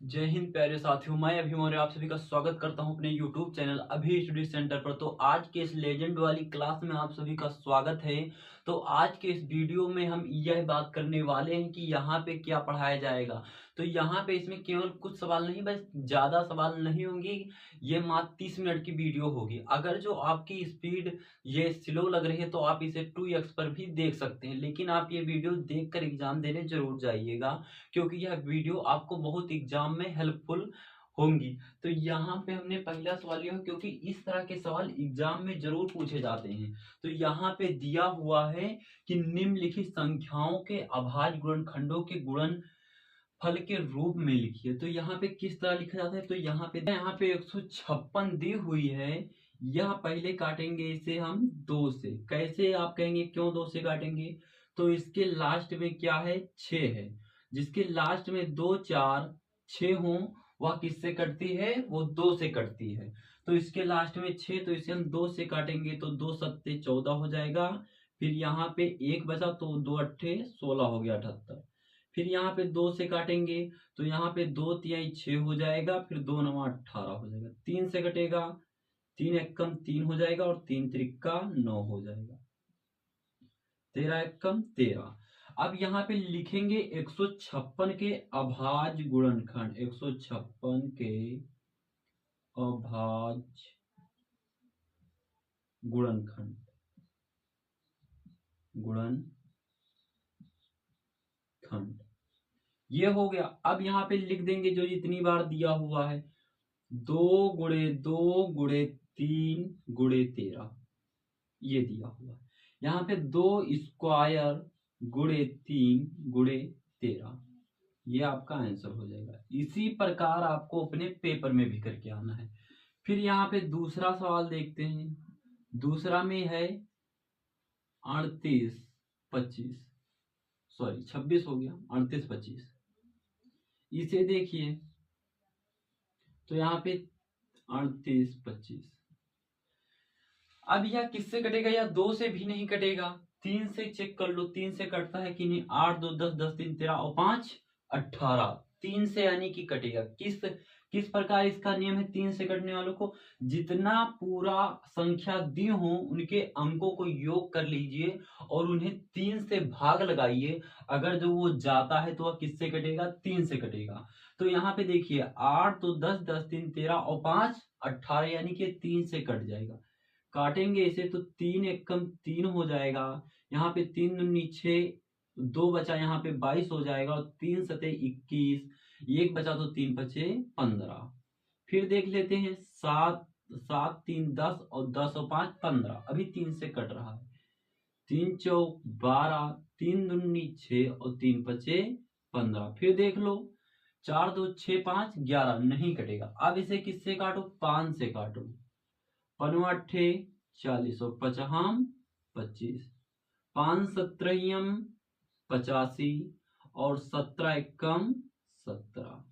जय हिंद प्यारे साथियों, मैं अभी मौर्य आप सभी का स्वागत करता हूं अपने YouTube चैनल अभी स्टडी सेंटर पर। तो आज के इस लेजेंड वाली क्लास में आप सभी का स्वागत है। तो आज के इस वीडियो में हम यह बात करने वाले हैं कि यहाँ पे क्या पढ़ाया जाएगा। तो यहाँ पे इसमें केवल कुछ सवाल नहीं, बस ज़्यादा सवाल नहीं होंगे। ये मात्र 30 मिनट की वीडियो होगी। अगर जो आपकी स्पीड ये स्लो लग रही है तो आप इसे 2x पर भी देख सकते हैं, लेकिन आप ये वीडियो देखकर एग्जाम देने जरूर जाइएगा, क्योंकि यह वीडियो आपको बहुत एग्जाम में हेल्पफुल होंगी। तो यहाँ पे हमने पहला सवाल लिया, क्योंकि इस तरह के सवाल एग्जाम में जरूर पूछे जाते हैं। तो यहाँ पे दिया हुआ है कि निम्नलिखित संख्याओं के अभाज्य गुणनखंडों के गुणन फल के रूप में लिखिए। तो यहाँ पे किस तरह लिखा जाता है, तो यहाँ पे 156 दी हुई है। यह पहले काटेंगे इसे हम 2 से। कैसे आप कहेंगे क्यों 2 से काटेंगे, तो इसके लास्ट में क्या है, 6 है। जिसके लास्ट में 2 4 6 हो, वह किससे कटती है, वो 2 से कटती है। तो इसके लास्ट में 6, तो इसे हम 2 से काटेंगे तो 2 सत्ते 14 हो जाएगा। फिर यहाँ पे 1 बचा तो 2 अट्ठे 16 हो गया 78। फिर यहाँ पे 2 से काटेंगे तो यहाँ पे 2 तिहाई 6 हो जाएगा, फिर 2 नवा 18 हो जाएगा। 3 से कटेगा, 3 एकम 3 हो जाएगा और 3 त्रिका 9 हो जाएगा। 13 एकम 13। अब यहाँ पे लिखेंगे 156 के अभाज्य गुणनखंड। 156 के अभाज्य गुणनखंड ये हो गया। अब यहाँ पे लिख देंगे जो जितनी बार दिया हुआ है, 2 गुणे 2 गुणे 3 गुणे 13, ये दिया हुआ है। यहाँ पे 2 स्क्वायर गुणे 3 गुणे 13, ये आपका आंसर हो जाएगा। इसी प्रकार आपको अपने पेपर में भी करके आना है। फिर यहाँ पे दूसरा सवाल देखते हैं। दूसरा में है 38 25, सॉरी 26 हो गया, 38 25। इसे देखिए तो यहाँ पे 38 25। अब यह किससे कटेगा, या 2 से भी नहीं कटेगा। 3 से चेक कर लो, 3 से कटता है कि नहीं। 8 2 10, 10 3 13 और 5 18। 3 से यानी कि कटेगा। किस प्रकार इसका नियम है 3 से कटने वालों को, जितना पूरा संख्या दी हो उनके अंकों को योग कर लीजिए और उन्हें 3 से भाग लगाइए। अगर जो वो जाता है तो वह किससे कटेगा, 3 से कटेगा। तो यहाँ पे देखिए 8 2 10, 10 3 13 और 5 18, यानी कि 3 से कट जाएगा। काटेंगे इसे तो 3 एकम 3 हो जाएगा। यहाँ पे 3 दूनी 6, 2 बचा, यहाँ पे 22 हो जाएगा और 3 सते 21, 1 बचा तो 3 बचे 15। फिर देख लेते हैं 7 7 3 10 और 10 और 5 15, अभी 3 से कट रहा है। 3 चौक 12, 3 दूनी 6 और 3 बचे 15। फिर देख लो 4 2 6 5 11, नहीं कटेगा। अब इसे किससे काटो, 5 से काटो। 5 अट्ठे 40 और 55 25, 5 सत्रहियम 85 और 17 एकम 17।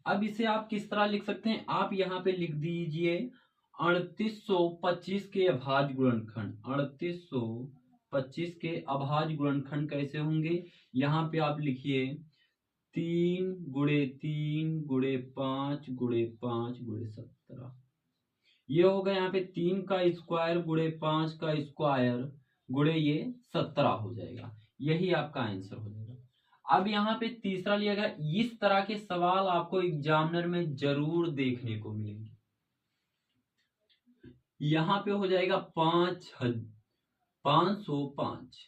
अब इसे आप किस तरह लिख सकते हैं, आप यहाँ पे लिख दीजिए 3825 के अभाज्य गुणनखंड। 3825 के अभाज्य गुणनखंड कैसे होंगे, यहाँ पे आप लिखिए 3 गुणे 3 गुणे 5 गुणे 5 गुणे 17। ये होगा यहाँ पे 3 का स्क्वायर गुणे 5 का स्क्वायर गुणे ये 17 हो जाएगा। यही आपका आंसर हो जाएगा। अब यहाँ पे तीसरा लिया गया। इस तरह के सवाल आपको एग्जामिनर में जरूर देखने को मिलेंगे। यहाँ पे हो जाएगा 505।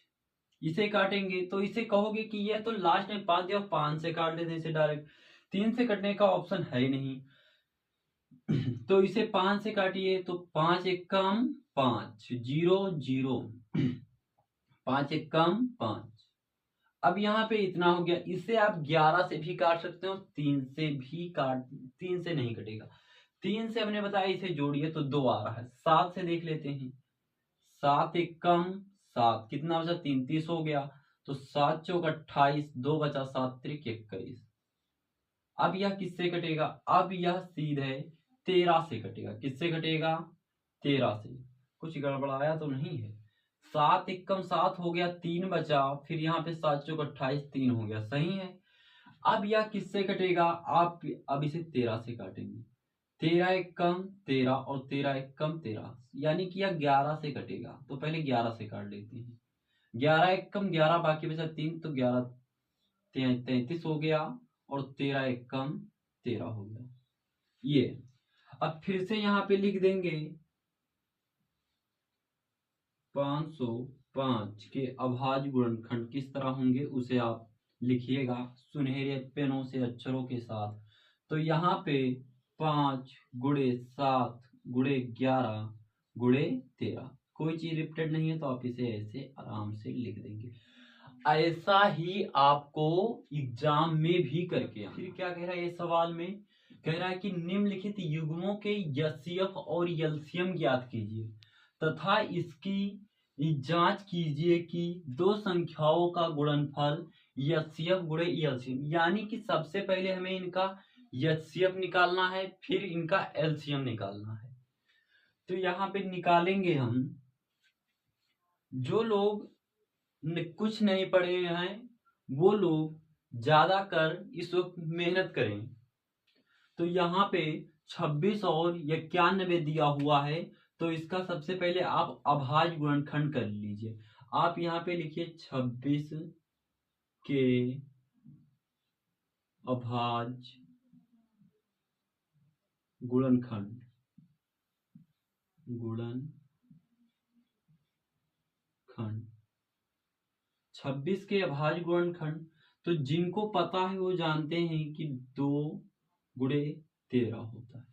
इसे काटेंगे तो इसे कहोगे कि ये तो लास्ट में 5 दिया, 5 से काट देते इसे डायरेक्ट। 3 से कटने का ऑप्शन है ही नहीं, तो इसे 5 से काटिए तो 5 एकम 5 0 0, 5 एकम 5। अब यहाँ पे इतना हो गया। इसे आप 11 से भी काट सकते हो, 3 से भी काट, 3 से नहीं कटेगा। 3 से हमने बताया इसे जोड़िए तो 2 आ रहा है। 7 से देख लेते हैं। 7 एकम 7, कितना बचा, 3 30 हो गया। तो 7 चौक 28, 2 बचा 7 त्रिक 21। अब यह किससे कटेगा, अब यह सीधे 13 से कटेगा। किससे कटेगा, 13 से। कुछ गड़बड़ाया तो नहीं है। 7 एकम 7 हो गया, 3 बचा, फिर यहाँ पे 7 चौक 28, 3 हो गया, सही है। अब यह किससे कटेगा, आप अब इसे 13 से काटेंगे। 13 एक कम 13 और 13 एक कम 13, यानी कि यह 11 से कटेगा। तो पहले 11 से काट लेते हैं। 11 एक कम 11, बाकी बचा 3, तो 11 33 हो गया, और 13 एक कम 13 हो गया। ये अब फिर से यहाँ पे लिख देंगे 505 के अभाज्य गुणनखंड किस तरह होंगे उसे आप लिखिएगा सुनहरे पेनों से अक्षरों के साथ। तो यहाँ पे 5 गुणे 7 गुणे 11 गुणे 13, कोई चीज रिपीटेड नहीं है, तो आप इसे ऐसे आराम से लिख देंगे। ऐसा ही आपको एग्जाम में भी करके फिर क्या कह रहा है ये सवाल में, कह रहा है कि निम्नलिखित युग्मों के एचसीएफ और एलसीएम ज्ञात कीजिए तथा इसकी जांच कीजिए कि दो संख्याओं का गुणनफल एचसीएफ गुणे एलसीएम, यानी कि सबसे पहले हमें इनका एचसीएफ निकालना है, फिर इनका एलसीएम निकालना है। तो यहाँ पे निकालेंगे हम। जो लोग कुछ नहीं पढ़े हैं वो लोग ज्यादा कर इस वक्त मेहनत करें। तो यहाँ पे 26 और 91 दिया हुआ है, तो इसका सबसे पहले आप अभाज्य गुणनखंड कर लीजिए। आप यहाँ पे लिखिए 26 के अभाज्य गुणनखंड, गुणनखंड 26 के अभाज्य गुणनखंड। तो जिनको पता है वो जानते हैं कि 2 गुणे 13 होता है।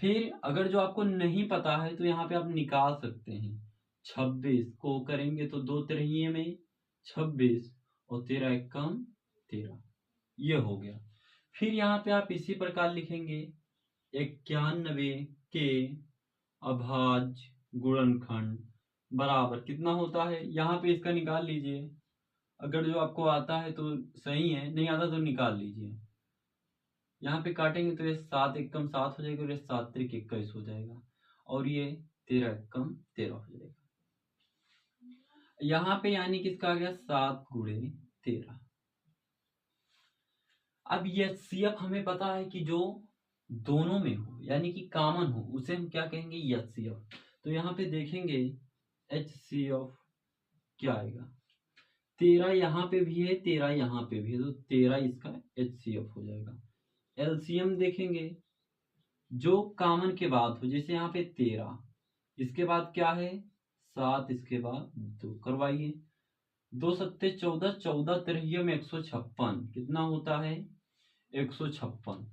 फिर अगर जो आपको नहीं पता है तो यहाँ पे आप निकाल सकते हैं। 26 को करेंगे तो 2 तिरहिए में 26 और 13 एक कम 13, ये हो गया। फिर यहाँ पे आप इसी प्रकार लिखेंगे 91 के अभाज्य गुणनखंड बराबर कितना होता है, यहाँ पे इसका निकाल लीजिए। अगर जो आपको आता है तो सही है, नहीं आता तो निकाल लीजिए। यहाँ पे काटेंगे तो ये 7 एक कम 7 हो जाएगा, और ये 7 त्रिक 21 हो जाएगा, और ये 13 एक कम 13 हो जाएगा। यहाँ पे यानी किसका आ गया 7 गुणे 13। अब ये सीएफ हमें पता है कि जो दोनों में हो यानी कि कॉमन हो उसे हम क्या कहेंगे एचसीएफ। तो यहाँ पे देखेंगे एचसीएफ क्या आएगा, 13 यहाँ पे भी है 13 यहाँ पे भी है, तो 13 इसका एचसीएफ हो जाएगा। एलसीएम देखेंगे जो कॉमन के बाद हो, जैसे यहाँ पे 13 इसके बाद क्या है 7 इसके बाद 2 करवाइए। 2 सत्ते 14, 14 तिरहिया में 156 कितना होता है 156।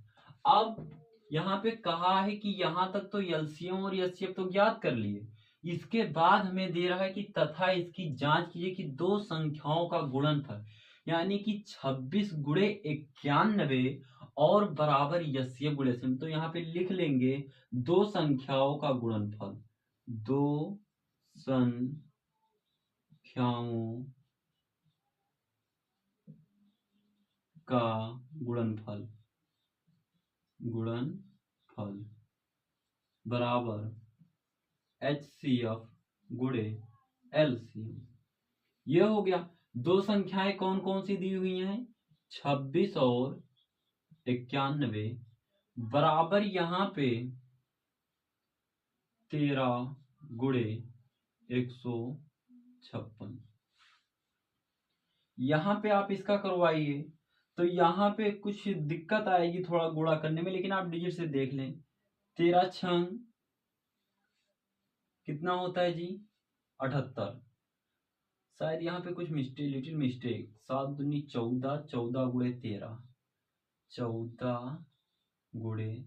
अब यहाँ पे कहा है कि यहाँ तक तो एलसीएम और एचसीएफ तो ज्ञात कर लिए, इसके बाद हमें दे रहा है कि तथा इसकी जांच कीजिए कि दो संख्याओं का गुणनफल, यानी कि 26 गुणे 91 और बराबर एचसीएफ गुणे एलसीएम। तो यहाँ पे लिख लेंगे दो संख्याओं का गुणनफल, दो संख्याओं का गुणनफल बराबर एचसीएफ गुणे एलसीएम। ये हो गया। दो संख्याएं कौन कौन सी दी हुई हैं 26 और 91 बराबर यहाँ पे 13 गुणे 156। यहाँ पे आप इसका करवाइए तो यहाँ पे कुछ दिक्कत आएगी थोड़ा गुणा करने में, लेकिन आप डिजिट से देख लें। 13 छंग कितना होता है जी 78, शायद यहाँ पे कुछ मिस्टेक लिटिल मिस्टेक। 7 दूनी 14, 14 गुणे 13, 14 गुणे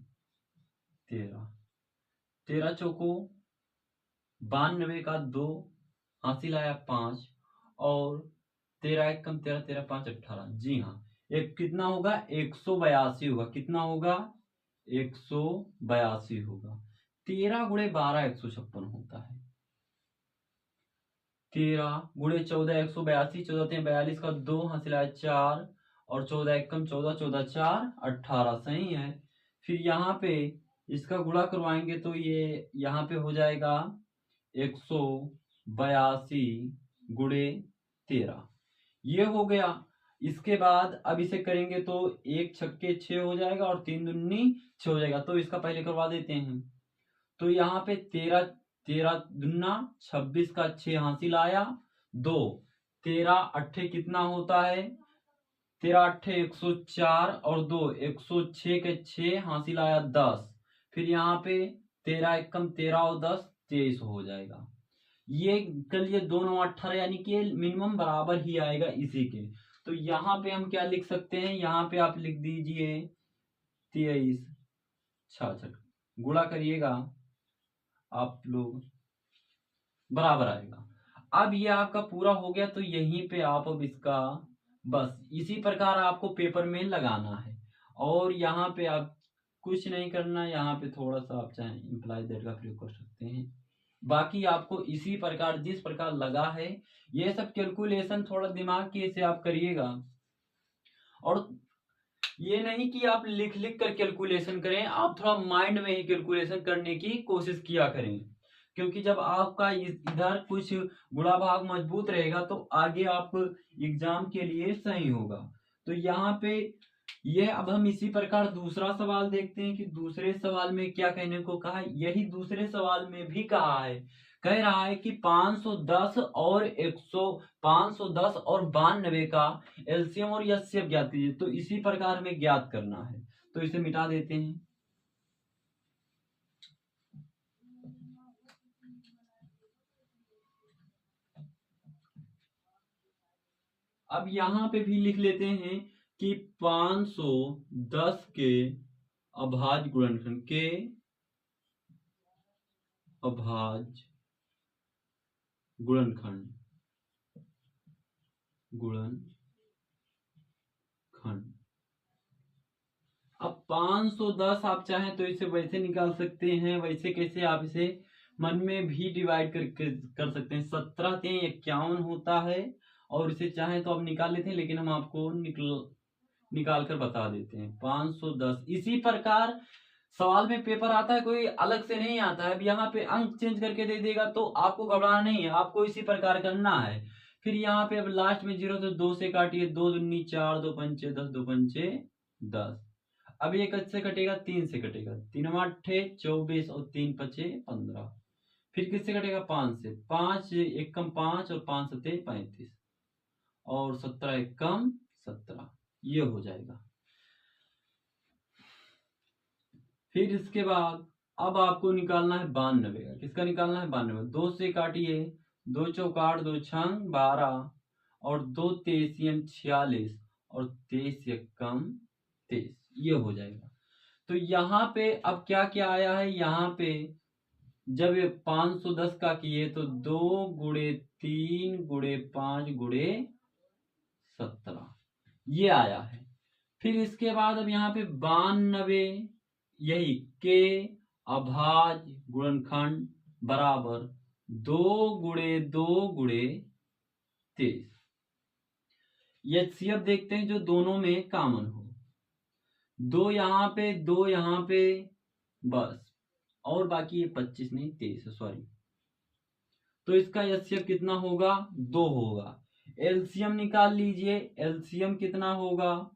13, 13 चौको 92 का 2 हासिल आया 5, और 13 एक कम 13, 13 5 18। जी हाँ, एक कितना होगा 182 होगा। कितना होगा 182 होगा। 13 गुणे 12 156 होता है। 13 गुणे 14 182, 14 3 42 का 2 हासिल आया 4, और 14 एक कम 14, 14 4 18 सही है। फिर यहाँ पे इसका गुणा करवाएंगे तो ये यहाँ पे हो जाएगा 182 गुणे 13, ये हो गया। इसके बाद अब इसे करेंगे तो 1 छक्के 6 हो जाएगा और 3 दूनी 6 हो जाएगा। तो इसका पहले करवा देते हैं। तो यहाँ पे 13 13 दूना 26 का 6 हासिल आया 2। 13 अट्ठे कितना होता है? 13 अट्ठे 104 और 2 106 के 6 हासिल आया 10। फिर यहाँ पे 13 एकम 13 और 10 23 हो जाएगा। ये कर लिए 2 9 18 यानी कि मिनिमम बराबर ही आएगा इसी के। तो यहाँ पे हम क्या लिख सकते हैं? यहाँ पे आप लिख दीजिए 23 66 गुणा करिएगा आप लोग बराबर आएगा। अब ये आपका पूरा हो गया। तो यहीं पे आप अब इसका बस इसी प्रकार आपको पेपर में लगाना है। और यहाँ पे आप कुछ नहीं करना। यहाँ पे थोड़ा सा आप चाहे इम्प्लाई दैट का प्रयोग कर सकते हैं। बाकी आपको इसी प्रकार जिस प्रकार लगा है ये सब कैलकुलेशन थोड़ा दिमाग की से आप करिएगा। और ये नहीं कि आप लिख लिख कर कैलकुलेशन करें, आप थोड़ा माइंड में ही कैलकुलेशन करने की कोशिश किया करें। क्योंकि जब आपका इधर कुछ गुणा भाग मजबूत रहेगा तो आगे आप एग्जाम के लिए सही होगा। तो यहाँ पे ये अब हम इसी प्रकार दूसरा सवाल देखते हैं कि दूसरे सवाल में क्या कहने को कहा है। यही दूसरे सवाल में भी कहा है, कह रहा है कि 510 और 510 और 92 का एलसीएम और एचसीएफ ज्ञात कीजिए। तो इसी प्रकार हमें ज्ञात करना है। तो इसे मिटा देते हैं। अब यहाँ पे भी लिख लेते हैं कि 510 के अभाज्य गुणनखंड के अभाज्य गुणनखंड अब 510 आप चाहें तो इसे वैसे निकाल सकते हैं। वैसे कैसे? आप इसे मन में भी डिवाइड कर सकते हैं। 17 3 51 होता है। और इसे चाहें तो आप निकाल लेते हैं, लेकिन हम आपको निकाल कर बता देते हैं। 510 इसी प्रकार सवाल में पेपर आता है, कोई अलग से नहीं आता है। अब यहाँ पे अंक चेंज करके दे देगा तो आपको घबराना नहीं है, आपको इसी प्रकार करना है। फिर यहाँ पे अब लास्ट में 0 तो 2 से काटिए। 2 दूनी 4 2 पंचे 10 2 पंचे 10। अब ये किससे कटेगा? 3 से कटेगा। 3 अट्ठे 24 और 3 पचे 15। फिर किससे कटेगा? 5 से। 5 एक कम 5 और 5 सते 35 और 17 एक कम 17। ये हो जाएगा। फिर इसके बाद अब आपको निकालना है 92 का। किसका निकालना है? 92। 2 से काटिए। 2 चौकाट 2 छंग 12 और 2 तेईसियम 46 और 23 एकम 23। ये हो जाएगा। तो यहाँ पे अब क्या क्या आया है? यहाँ पे जब ये 510 का किए तो 2 गुणे 3 गुणे 5 गुणे 17 ये आया है। फिर इसके बाद अब यहाँ पे 92 यही के अभाज्य गुणनखंड बराबर 2 गुणे 2 गुणे 23। एचसीएफ देखते हैं जो दोनों में कॉमन हो। 2 यहाँ पे 2 यहाँ पे बस, और बाकी ये 25 नहीं 23 है, सॉरी। तो इसका एचसीएफ कितना होगा? 2 होगा। एलसीएम निकाल लीजिए। एलसीएम कितना होगा?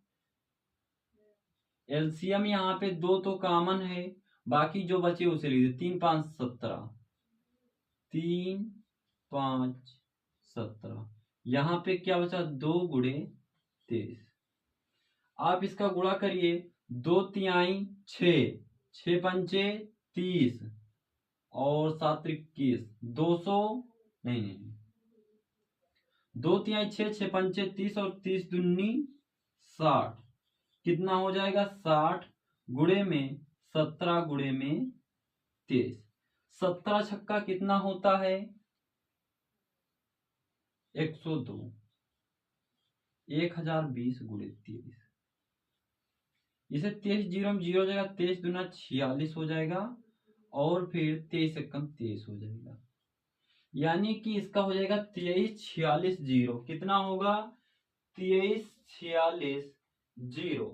एलसीएम यहाँ पे 2 तो कॉमन है, बाकी जो बचे उसे लीजिए। 3 5 17 3 5 17। यहाँ पे क्या बचा? 2 गुणे 23। आप इसका गुणा करिए। 2 तिहाई 6 6 पंचे 30 और 7 21 200 नहीं नहीं 2 तिहाई 6 6 पंचे 30 और 30 दूनी 60। कितना हो जाएगा? 60 गुणे में 17 गुणे में 23। 17 छक्का कितना होता है? 102। 1020 गुणे 23। इसे 23 जीरो में 0 हो जाएगा। 23 दूना 46 हो जाएगा और फिर 23 एकम 23 हो जाएगा। यानी कि इसका हो जाएगा 23 46 0। कितना होगा? 23 46 0।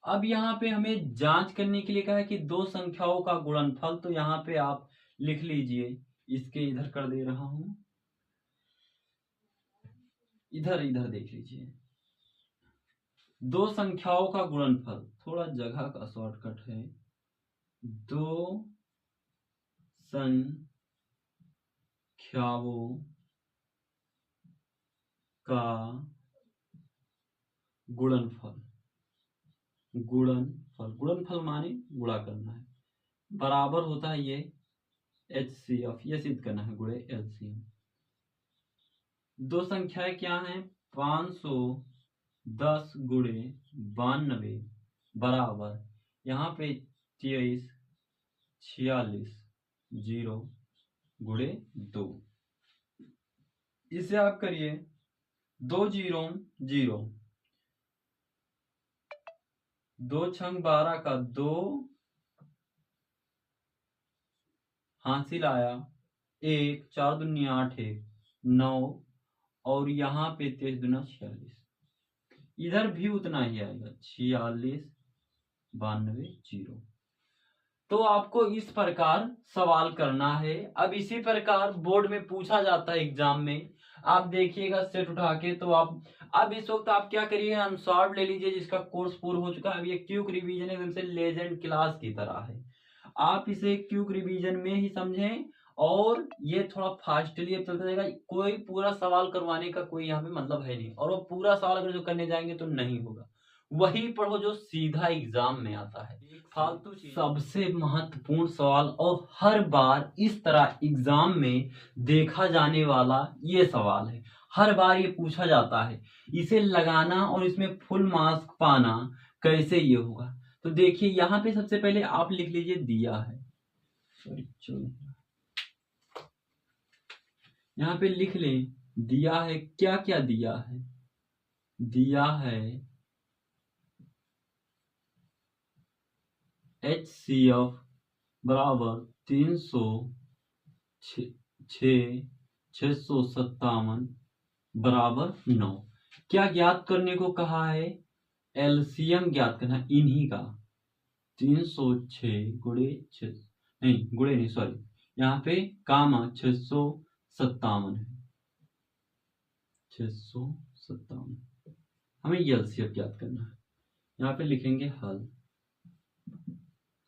अब यहाँ पे हमें जांच करने के लिए कहा है कि दो संख्याओं का गुणनफल। तो यहाँ पे आप लिख लीजिए इसके इधर कर दे रहा हूं, इधर इधर देख लीजिए। दो संख्याओं का गुणनफल, थोड़ा जगह का शॉर्टकट है, दो संख्याओं का गुणनफल, गुणनफल, गुणनफल माने गुणा करना है, बराबर होता है ये HCF, ये सिद्ध करना है, गुणे LCM। दो संख्याएं क्या हैं? 510 गुणे 92 बराबर, यहाँ पे 23 46 0 गुणे 2। इसे आप करिए, 2 0 0, 2 छंग 12 का 2, हासिल आया 1, 4 दूनी 8 1 9, और यहाँ पे 23 दूना 46, इधर भी उतना ही आएगा 46 92 0। तो आपको इस प्रकार सवाल करना है। अब इसी प्रकार बोर्ड में पूछा जाता है एग्जाम में, आप देखिएगा सेट उठा के। तो आप अब इस वक्त आप क्या करिए, अनसॉल्व ले लीजिए जिसका कोर्स पूरा हो चुका है। अब ये क्विक रिवीजन एकदम से लेजेंड क्लास की तरह है, आप इसे क्विक रिवीजन में ही समझें और ये थोड़ा फास्टली अब चलता जाएगा। कोई पूरा सवाल करवाने का कोई यहाँ पे मतलब है नहीं, और वो पूरा सवाल अगर जो करने जाएंगे तो नहीं होगा। वही पढ़ो जो सीधा एग्जाम में आता है। फालतू सबसे महत्वपूर्ण सवाल और हर बार इस तरह एग्जाम में देखा जाने वाला ये सवाल है, हर बार ये पूछा जाता है। इसे लगाना और इसमें फुल मार्क्स पाना कैसे ये होगा, तो देखिए यहाँ पे सबसे पहले आप लिख लीजिए दिया है, यहाँ पे लिख लें दिया है, क्या क्या दिया है, दिया है HCF बराबर 657 बराबर 9। क्या ज्ञात करने को कहा है? LCM ज्ञात करना इन्हीं का। 306 गुणे 6, नहीं गुणे नहीं सॉरी, यहाँ पे कामा 657 है, 657 हमें LCM ज्ञात करना है। यहाँ पे लिखेंगे हल।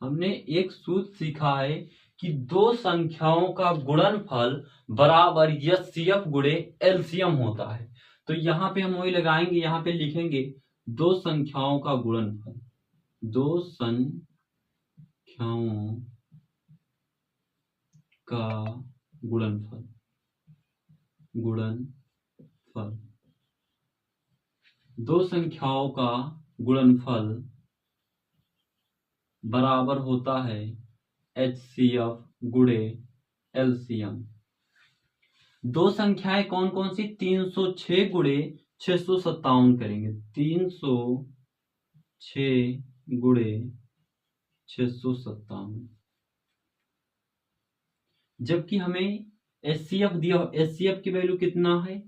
हमने एक सूत्र सीखा है कि दो संख्याओं का गुणनफल बराबर HCF गुणे LCM होता है। तो यहाँ पे हम वही लगाएंगे, यहाँ पे लिखेंगे दो संख्याओं का गुणनफल, दो संख्याओं का गुणनफल, गुणनफल, दो संख्याओं का गुणनफल बराबर होता है HCF गुणे LCM। दो संख्याएं कौन कौन सी? 306 गुणे 657 करेंगे, 306 गुणे 657, जबकि हमें HCF दिया हो, HCF की वैल्यू कितना है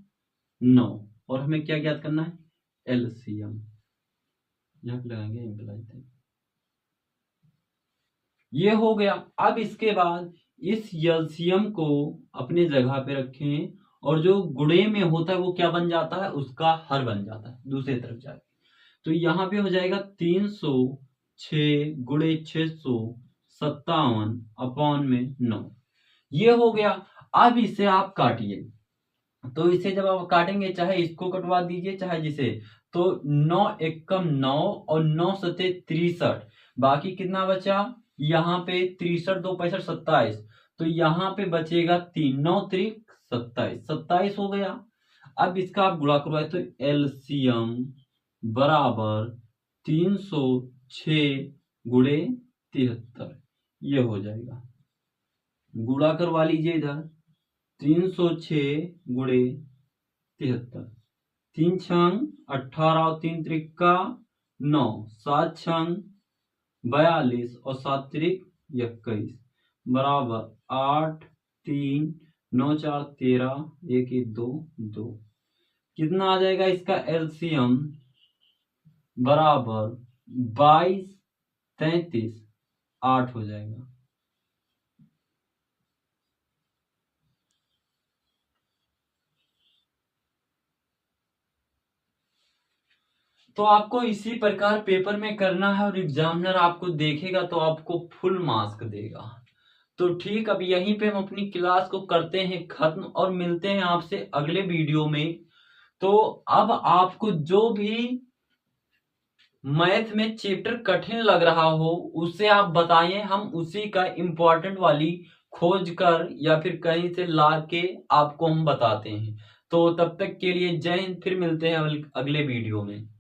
9, और हमें क्या ज्ञात करना है? LCM। यहाँ पे लगाएंगे इम्प्लाई। ये हो गया। अब इसके बाद इस LCM को अपने जगह पे रखें, और जो गुणे में होता है वो क्या बन जाता है? उसका हर बन जाता है दूसरी तरफ जाके। तो यहाँ पे हो जाएगा 306 गुणे 657 अपॉन में 9, ये हो गया। अब इसे आप काटिए, तो इसे जब आप काटेंगे, चाहे इसको कटवा दीजिए चाहे जिसे, तो 9 एकम 9 और 9 सते 63, बाकी कितना बचा? यहाँ पे 63 2 65 27, तो यहाँ पे बचेगा 3, 9 3 27, 27 हो गया। अब इसका आप गुणा करवाए तो LCM बराबर 306 गुणे 73, ये हो जाएगा। गुणा करवा लीजिए इधर, 306 गुणे 73, 3 छंग 18 और 3 त्रिका 9, 7 छंग 42 और 7 त्रिक 21 बराबर 8 3 9 4 13 1 1 2 2। कितना आ जाएगा इसका LCM? बराबर 22 33 8 हो जाएगा। तो आपको इसी प्रकार पेपर में करना है और एग्जामिनर आपको देखेगा तो आपको फुल मार्क्स देगा। तो ठीक, अब यहीं पे हम अपनी क्लास को करते हैं खत्म और मिलते हैं आपसे अगले वीडियो में। तो अब आपको जो भी मैथ में चैप्टर कठिन लग रहा हो उसे आप बताइए, हम उसी का इम्पोर्टेंट वाली खोज कर या फिर कहीं से ला के आपको हम बताते हैं। तो तब तक के लिए जय हिंद, फिर मिलते हैं अगले वीडियो में।